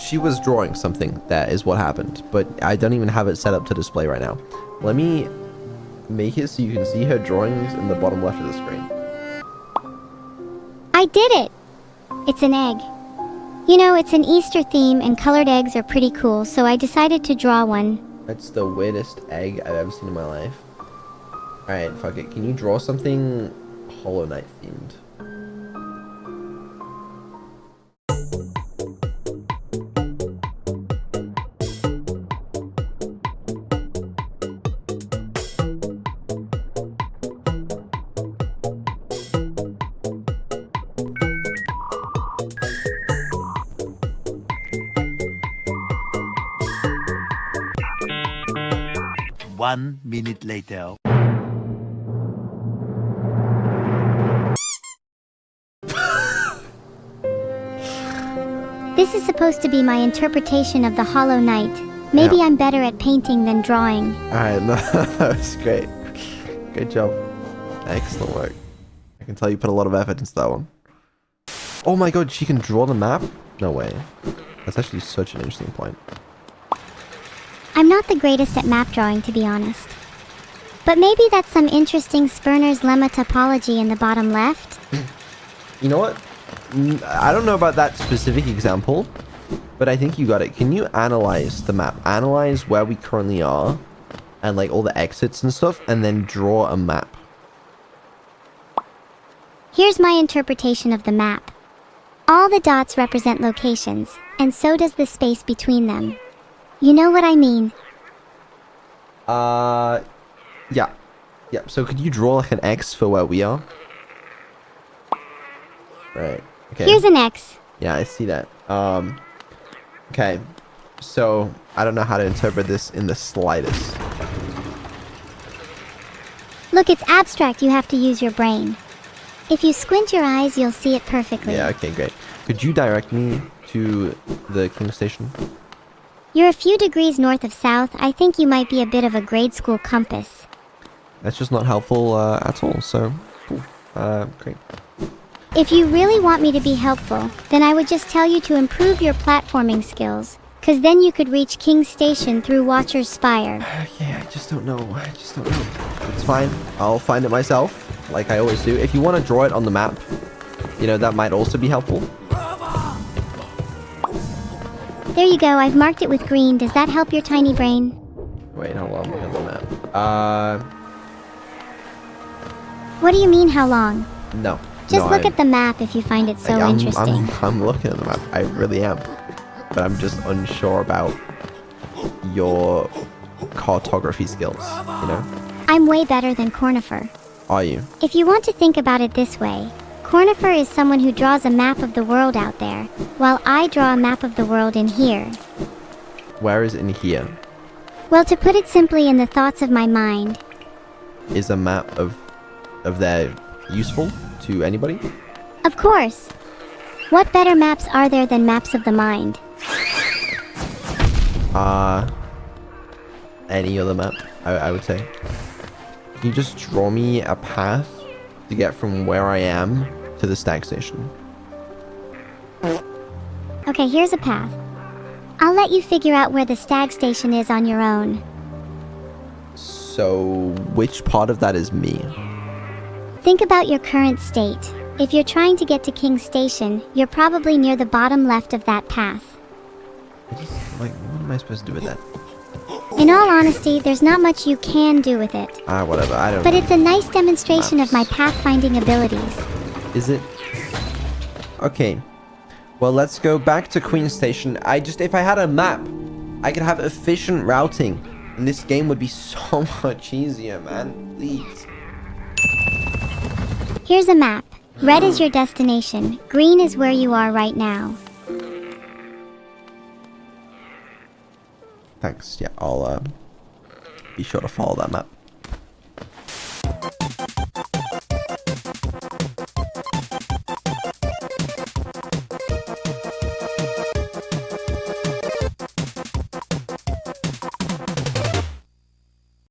she was drawing something. That is what happened. But I don't even have it set up to display right now. Let me make it so you can see her drawings in the bottom left of the screen. I did it! It's an egg. You know, it's an Easter theme and colored eggs are pretty cool, so I decided to draw one. That's the weirdest egg I've ever seen in my life. Alright, fuck it. Can you draw something Hollow Knight themed? One minute later. This is supposed to be my interpretation of the Hollow Knight. Maybe I'm better at painting than drawing. Alright, no, that was great. Good job. Excellent work. I can tell you put a lot of effort into that one. Oh my god, she can draw the map? No way. That's actually such an interesting point. I'm not the greatest at map drawing, to be honest. But maybe that's some interesting Sperner's lemma topology in the bottom left? You know what? I don't know about that specific example, but I think you got it. Can you analyze the map? Analyze where we currently are and like all the exits and stuff, and then draw a map. Here's my interpretation of the map. All the dots represent locations, and so does the space between them. You know what I mean? Yeah. Yeah, so could you draw like an X for where we are? Right. Okay. Here's an X. Yeah, I see that. Okay. So, I don't know how to interpret this in the slightest. Look, it's abstract. You have to use your brain. If you squint your eyes, you'll see it perfectly. Yeah, okay, great. Could you direct me to the King Station? You're a few degrees north of south. I think you might be a bit of a grade school compass. That's just not helpful at all, so cool. Great. If you really want me to be helpful, then I would just tell you to improve your platforming skills, cause then you could reach King Station through Watcher's Spire. Okay, I just don't know. It's fine. I'll find it myself, like I always do. If you want to draw it on the map, you know, that might also be helpful. There you go, I've marked it with green. Does that help your tiny brain? Wait, hold on, look at the map. What do you mean, how long? No. Just look at the map if you find it so interesting. I'm looking at the map. I really am. But I'm just unsure about your cartography skills, you know? I'm way better than Cornifer. Are you? If you want to think about it this way, Cornifer is someone who draws a map of the world out there, while I draw a map of the world in here. Where is in here? Well, to put it simply, in the thoughts of my mind. Is a map of their useful to anybody? Of course. What better maps are there than maps of the mind? Any other map, I would say. Can you just draw me a path to get from where I am to the stag station? Okay, here's a path. I'll let you figure out where the stag station is on your own. So, which part of that is me? Think about your current state. If you're trying to get to King Station, you're probably near the bottom left of that path. What am I supposed to do with that? In all honesty, there's not much you can do with it. Whatever, I don't know. But it's a nice demonstration of my pathfinding abilities. Is it? Okay. Well, let's go back to Queen Station. If I had a map, I could have efficient routing. And this game would be so much easier, man. Please. Here's a map. Red is your destination. Green is where you are right now. Thanks. Yeah, I'll be sure to follow that map.